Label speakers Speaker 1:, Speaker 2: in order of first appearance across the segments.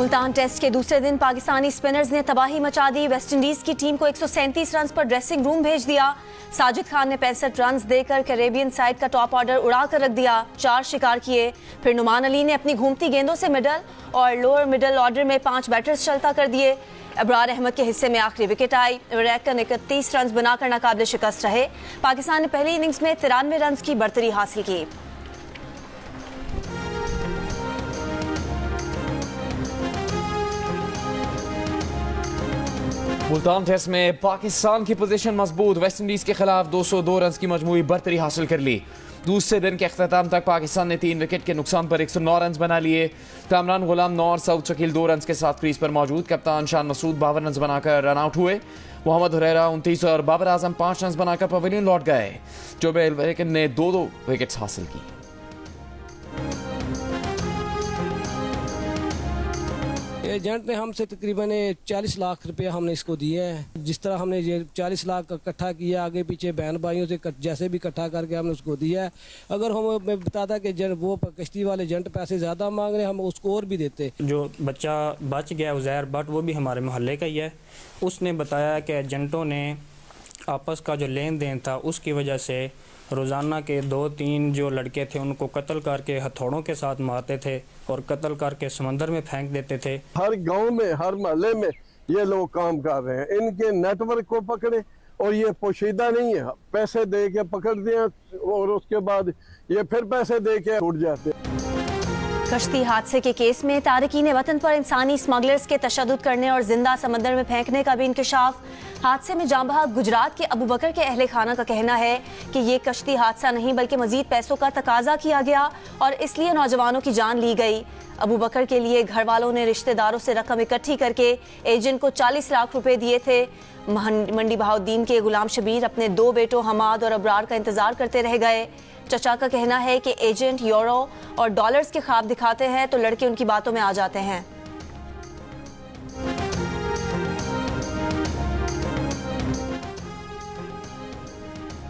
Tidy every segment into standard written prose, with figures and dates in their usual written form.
Speaker 1: Multan test के दूसरे दिन पाकिस्तानी स्पिनर्स ने तबाही मचा दी। वेस्टइंडीज की टीम को 137 रन पर ड्रेसिंग रूम भेज दिया। साजिद खान ने 65 रन देकर कैरेबियन साइड का टॉप ऑर्डर उड़ा कर रख दिया। 4 शिकार किए। फिर नुमान अली ने अपनी घूमती गेंदों से मिडल और लोअर मिडल ऑर्डर में 5 बैटर्स चलता कर दिए। अबरार अहमद के हिस्से में आखिरी विकेट आई। रैकन 31 रन बनाकर नाकाबिल शिकस्त रहे। पाकिस्तान ने पहली इनिंग्स में 93 रन की बढ़तरी हासिल की।
Speaker 2: मुल्तान टेस्ट में पाकिस्तान की पोजीशन मजबूत। वेस्टइंडीज के खिलाफ 202 रन की मजमूई बढ़तरी हासिल कर ली। दूसरे दिन के अख्ताम तक पाकिस्तान ने 3 विकेट के नुकसान पर 109 रन बना लिए। कामरान गुलाम 9 और सऊद शकील 2 रन के साथ क्रीज पर मौजूद। कप्तान शान मसूद 52 रन बनाकर रन आउट हुए। मोहम्मद हुरैरा 29 और बाबर आजम 5 रन बनाकर पवेलियन लौट गए। जोबेल वेकन ने 2 विकेट हासिल की।
Speaker 3: एजेंट ने हमसे तकरीबन 40 लाख रुपए हमने इसको दिए हैं। जिस तरह हमने ये 40 लाख इकट्ठा किया, आगे पीछे बहन भाइयों से जैसे भी इकट्ठा करके हमने उसको दिया है। अगर हम मैं बताता कि वो कश्ती वाले एजेंट पैसे ज़्यादा मांग रहे हैं, हम उसको और भी देते।
Speaker 4: जो बच्चा बच गया उज़ैर बट, वो भी हमारे मोहल्ले का ही है। उसने बताया कि एजेंटों ने आपस का जो लेन देन था उसकी वजह से रोज़ाना के 2-3 जो लड़के थे उनको कत्ल करके हथौड़ों के साथ मारते थे और कत्ल करके समंदर में फेंक देते थे।
Speaker 5: हर गांव में, हर मोहल्ले में ये लोग काम कर रहे हैं। इनके नेटवर्क को पकड़े और ये पोशीदा नहीं है, पैसे दे के पकड़ दिया और उसके बाद ये फिर पैसे दे के उठ जाते।
Speaker 1: कश्ती हादसे के केस में तारकीन वतन पर इंसानी स्मगलर्स के तशद्दुद करने और जिंदा समंदर में फेंकने का भी इंकशाफ। हादसे में जाँ बहक गुजरात के अबू बकर के अहले खाना का कहना है कि ये कश्ती हादसा नहीं बल्कि मजीद पैसों का तकाजा किया गया और इसलिए नौजवानों की जान ली गई। अबू बकर के लिए घर वालों ने रिश्तेदारों से रकम इकट्ठी करके एजेंट को 40 लाख रुपए दिए थे। मंडी बहाउद्दीन के गुलाम शबीर अपने 2 बेटों हमाद और अबरार का इंतजार करते रह गए। चचा का कहना है कि एजेंट यूरो और डॉलर्स के ख्वाब दिखाते हैं तो लड़के उनकी बातों में आ जाते हैं।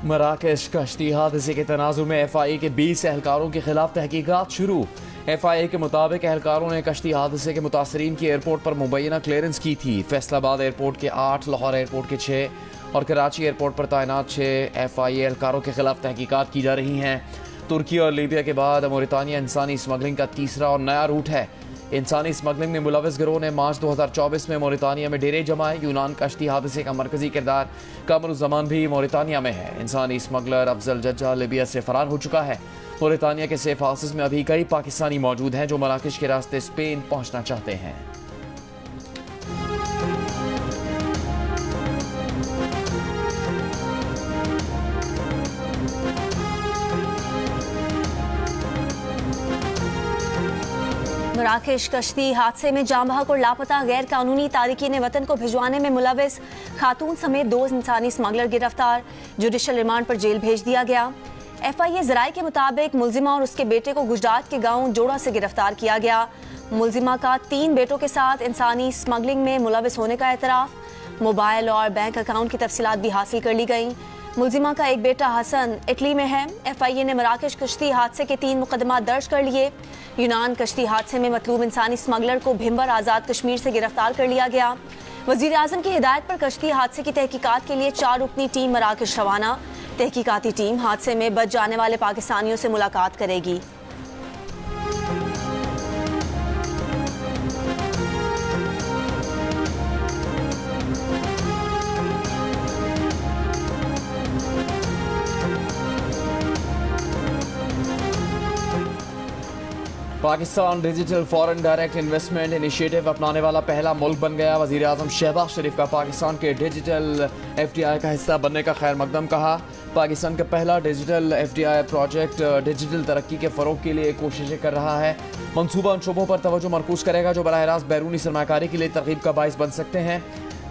Speaker 2: मराकश कश्ती हादसे के तनाजुर में FIA के 20 एहलकारों के खिलाफ तहकीकात शुरू। FIA के मुताबिक एहलकारों ने कश्ती हादसे के मुतासरीन की एयरपोर्ट पर मुबैना क्लियरेंस की थी। फैसलाबाद एयरपोर्ट के 8, लाहौर एयरपोर्ट के 6 और कराची एयरपोर्ट पर तैनात 6 FIA एहलकारों के खिलाफ तहकीकात की जा रही हैं। तुर्की और लीबिया के बाद मौरितानिया इंसानी स्मगलिंग का तीसरा और नया रूट है। इंसानी स्मगलिंग में मुलविस गिरोह ने मार्च 2024 में मौरितानिया में डेरे जमाए। यूनान कश्ती हादसे का मरकजी किरदार कमरुज़्ज़मान भी मौरितानिया में है। इंसानी स्मगलर अफजल जज्जा लीबिया से फरार हो चुका है। मौरितानिया के सेफ हाउसेस में अभी कई पाकिस्तानी मौजूद हैं जो मराकश के रास्ते स्पेन पहुंचना चाहते हैं।
Speaker 1: मराकश कश्ती हादसे में जाँ बहक और लापता गैर कानूनी तारकीन वतन को भिजवाने में मुलविस खातून समेत 2 इंसानी स्मगलर गिरफ्तार। जुडिशल रिमांड पर जेल भेज दिया गया। FIA ज़राए के मुताबिक मुलजिमा और उसके बेटे को गुजरात के गांव जोड़ा से गिरफ्तार किया गया। मुलजिमा का 3 बेटों के साथ इंसानी स्मगलिंग में मुलविस होने का एतराफ़। मोबाइल और बैंक अकाउंट की तफसीलात भी हासिल कर ली गई। मुलजिमा का एक बेटा हसन इटली में है। FIA ने मराकश कश्ती हादसे के 3 मुकदमा दर्ज कर लिए। यूनान कश्ती हादसे में मतलूब इंसानी स्मगलर को भिम्बर आज़ाद कश्मीर से गिरफ्तार कर लिया गया। वज़ीर आज़म की हिदायत पर कश्ती हादसे की तहकीकात के लिए 4 रुकनी टीम मराकश रवाना। तहकीकाती टीम हादसे में बच जाने वाले पाकिस्तानियों से मुलाकात करेगी।
Speaker 2: Pakistan digital foreign direct investment initiative अपनाने वाला पहला मुल्क बन गया। वज़ीर आज़म शहबाज शरीफ का पाकिस्तान के डिजिटल FDI का हिस्सा बनने का खैर मकदम कहा। पाकिस्तान का पहला डिजिटल FDI प्रोजेक्ट डिजिटल तरक्की के फ़रोग के लिए कोशिशें कर रहा है। मनसूबा उन शोबों पर तवज्जो मरकूज़ करेगा जो बराह रास्त बैरूनी सरमाकारी के लिए तरगीब का बाइस बन सकते हैं।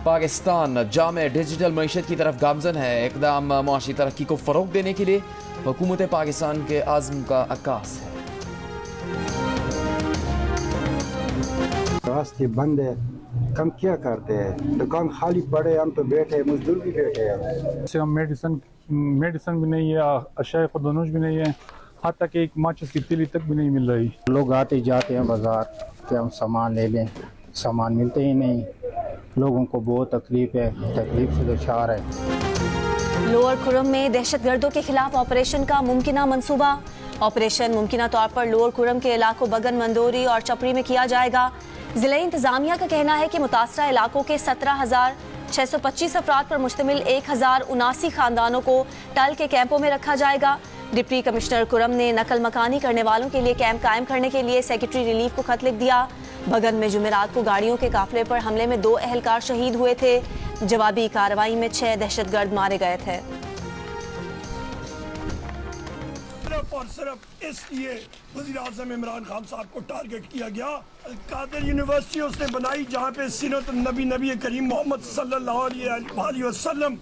Speaker 2: पाकिस्तान जामे डिजिटल मईशत की तरफ गामजन है। इक़दाम मुआशी तरक्की को फ़रोग देने के लिए हुकूमत पाकिस्तान के आज़म का अक्कास है।
Speaker 6: रास्ते बंद है, हम क्या करते हैं? दुकान खाली पड़े, हम तो बैठे, मजदूर भी बैठे हैं।
Speaker 7: मेडिसिन भी नहीं है, अशाए खुदनूश भी नहीं है, हत्ता कि एक माचिस की तीली तक भी नहीं मिल रही।
Speaker 6: लोग आते जाते हैं बाजार, कि हम सामान ले लें, सामान मिलते ही नहीं। लोगों को बहुत तकलीफ है, तकलीफ से दुचार है।
Speaker 1: लोअर खुरम में दहशतगर्दों के खिलाफ ऑपरेशन का मुमकिना मंसूबा। ऑपरेशन मुमकिना तौर पर लोअर खुरम के इलाकों बगन, मंदोरी और चपरी में किया जाएगा। जिला इंतजामिया का कहना है कि मुतासरा इलाकों के 17,625 अफराद पर मुश्तमिल 1,079 खानदानों को टल के कैंपों में रखा जाएगा। डिप्टी कमिश्नर कुरम ने नकल मकानी करने वालों के लिए कैंप कायम करने के लिए सेक्रेटरी रिलीफ को खत लिख दिया। बगन में जुमेरात को गाड़ियों के काफिले पर हमले में 2 एहलकार शहीद हुए थे। जवाबी कार्रवाई में 6 दहशतगर्द मारे गए थे।
Speaker 8: सिर्फ और सिर्फ इसलिए वज़ीर-ए-आज़म इमरान खान साहब को टारगेट किया गया। अल-कादिर यूनिवर्सिटी उसने बनाई जहाँ पे सीरत नबी करीम मोहम्मद सल्लल्लाहु अलैहि वसल्लम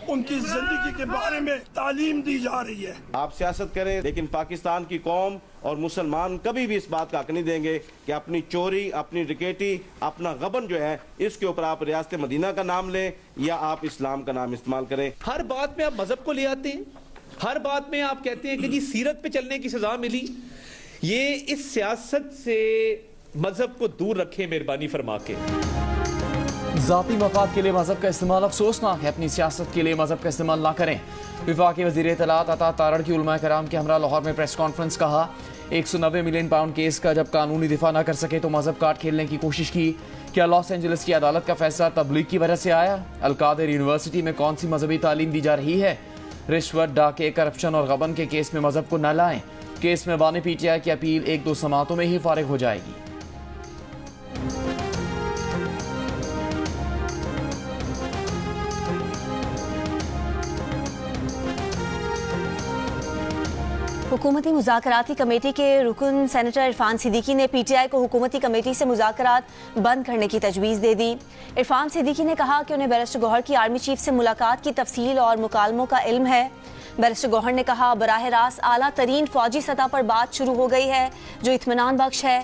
Speaker 8: उनकी जिंदगी के बारे में तालीम दी जा रही है।
Speaker 9: आप सियासत करें, लेकिन पाकिस्तान की कौम और मुसलमान कभी भी इस बात का हक नहीं देंगे कि अपनी चोरी, अपनी डिकेटी, अपना गबन जो है, इसके ऊपर आप रियासत मदीना का नाम लें या आप इस्लाम का नाम इस्तेमाल करें।
Speaker 10: हर बात में आप मजहब को ले आते हैं, हर बात में आप कहते हैं कि जी सीरत पे चलने की सजा मिली। ये इस सियासत से मजहब को दूर रखें मेहरबानी फरमा के।
Speaker 2: ज़ाती मफाद के लिए मजहब का इस्तेमाल अफसोसनाक है, अपनी सियासत के लिए मजहब का इस्तेमाल ना करें। वफाकी वज़ीर इत्तलात अता तारड़ की उलमा कराम के हमरा लाहौर में प्रेस कॉन्फ्रेंस। कहा 190 मिलियन पाउंड केस का जब कानूनी दिफा ना कर सके तो मजहब काट खेलने की कोशिश की। क्या लॉस एंजलिस की अदालत का फैसला तबलीग की वजह से आया? अल-कादिर यूनिवर्सिटी में कौन सी मजहबी तालीम दी जा रही है? रिश्वत, डाके, करप्शन और गबन के केस में मजहब को न लाएं। केस में बानी पीटीआई की अपील 1-2 समातों में ही फारिग हो जाएगी।
Speaker 1: हुकूमती मुज़ाकराती कमेटी के रुकन सेनेटर इरफान सिद्दीकी ने पीटीआई को हुकूमती कमेटी से मुज़ाकरात बंद करने की तजवीज़ दे दी। इरफान सिद्दीकी ने कहा कि उन्हें बैरिस्टर गौहर की आर्मी चीफ से मुलाकात की तफसील और मुकालमों का इल्म है। बैरिस्टर गौहर ने कहा बराह रास्त आला तरीन फौजी सतह पर बात शुरू हो गई है जो इत्मीनान बख्श है।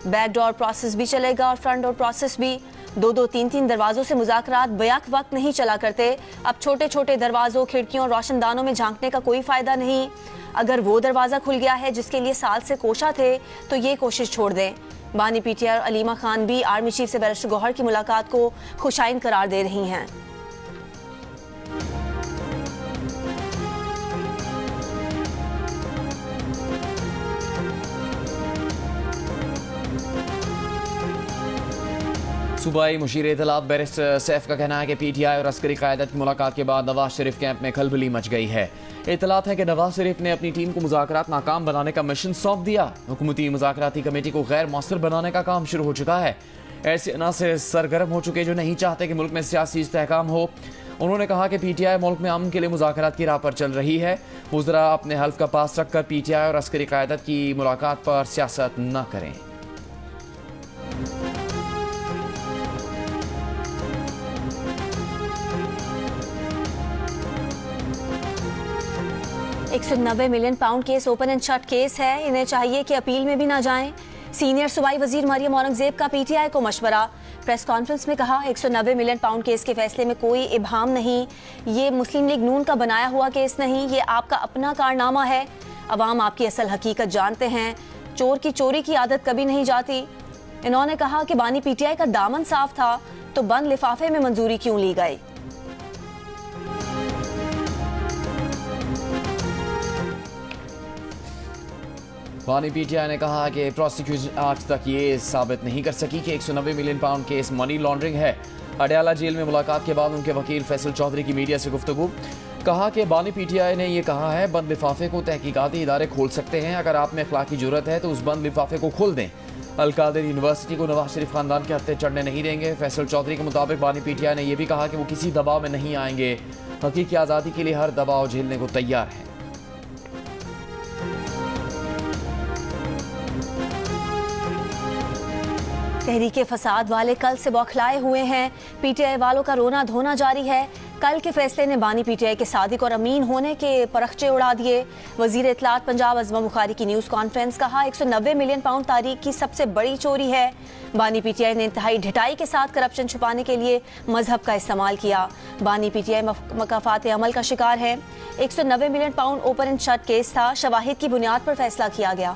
Speaker 1: बैकडोर प्रोसेस भी चलेगा और फ्रंट डोर प्रोसेस भी। 2-2, 3-3 दरवाजों से मुज़ाकरात बैक वक्त नहीं चला करते। अब छोटे छोटे दरवाजों, खिड़कियों और रोशनदानों में झांकने का कोई फ़ायदा नहीं। अगर वो दरवाज़ा खुल गया है जिसके लिए साल से कोशा थे तो ये कोशिश छोड़ दें। बानी पीटीआई और अलीमा खान भी आर्मी चीफ से बैरिस्टर गौहर की मुलाकात को खुशाइन करार दे रही हैं।
Speaker 2: सूबाई मुशीर इत्तलात बैरिस्टर सैफ का कहना है कि पीटीआई और अस्करी क़यादत की मुलाकात के बाद नवाज शरीफ कैंप में खलबली मच गई है। इत्तलात है कि नवाज शरीफ ने अपनी टीम को मुज़ाकरात नाकाम बनाने का मिशन सौंप दिया। हुकूमती मुज़ाकराती कमेटी को गैर मौसर बनाने का काम शुरू हो चुका है। ऐसे अनासर सरगर्म हो चुके जो नहीं चाहते कि मुल्क में सियासी इस्तेहकाम हो। उन्होंने कहा कि पीटीआई मुल्क में अमन के लिए मुज़ाकरात की राह पर चल रही है। वज़रा अपने हल्फ का पास रखकर पीटीआई और अस्करी क़यादत की मुलाकात पर सियासत न करें।
Speaker 1: £190 million case open and shut case है। इन्हें चाहिए कि अपील में भी ना जाएं। सीनियर सूबाई वजीर मरियम औरंगजेब का पीटीआई को मशवरा। प्रेस कॉन्फ्रेंस में कहा 190 मिलियन केस के फैसले में कोई इबहाम नहीं। ये मुस्लिम लीग नून का बनाया हुआ केस नहीं, ये आपका अपना कारनामा है। अवाम आपकी असल हकीकत जानते हैं। चोर की चोरी की आदत कभी नहीं जाती। इन्होंने कहा कि बानी पीटीआई का दामन साफ था तो बंद लिफाफे में मंजूरी क्यों ली गई।
Speaker 2: बानी पीटीआई ने कहा कि प्रोसिक्यूशन आज तक ये साबित नहीं कर सकी कि 190 million pound case money laundering है। अडयाला जेल में मुलाकात के बाद उनके वकील फैसल चौधरी की मीडिया से गुफ्तगू। कहा कि बानी पीटीआई ने यह कहा है बंद लिफाफे को तहकीकाती इदारे खोल सकते हैं। अगर आप में अखलाकी जुर्रत है तो उस बंद लिफाफे को खोल दें। अल-कादिर यूनिवर्सिटी को नवाज शरीफ खानदान के हत्थे चढ़ने नहीं देंगे। फैसल चौधरी के मुताबिक बानी पीटीआई ने यह भी कहा कि वो किसी दबाव में नहीं आएंगे। हकीकी आज़ादी के लिए हर दबाव झेलने को तैयार है।
Speaker 1: तहरीके फसाद वाले कल से बौखलाए हुए हैं। पीटीआई वालों का रोना धोना जारी है। कल के फैसले ने बानी पीटीआई के सादिक और अमीन होने के परखचे उड़ा दिए। वजीर इत्तलात पंजाब अज़मा बुखारी की न्यूज़ कॉन्फ्रेंस। कहा 190 मिलियन पाउंड तारीख की सबसे बड़ी चोरी है। बानी पीटीआई ने इंतहाई ढिठाई के साथ करप्शन छुपाने के लिए मजहब का इस्तेमाल किया। बानी पीटीआई मकाफात अमल का शिकार है। 190 million pound open and shut case था। शवाहिद की बुनियाद पर फैसला किया गया।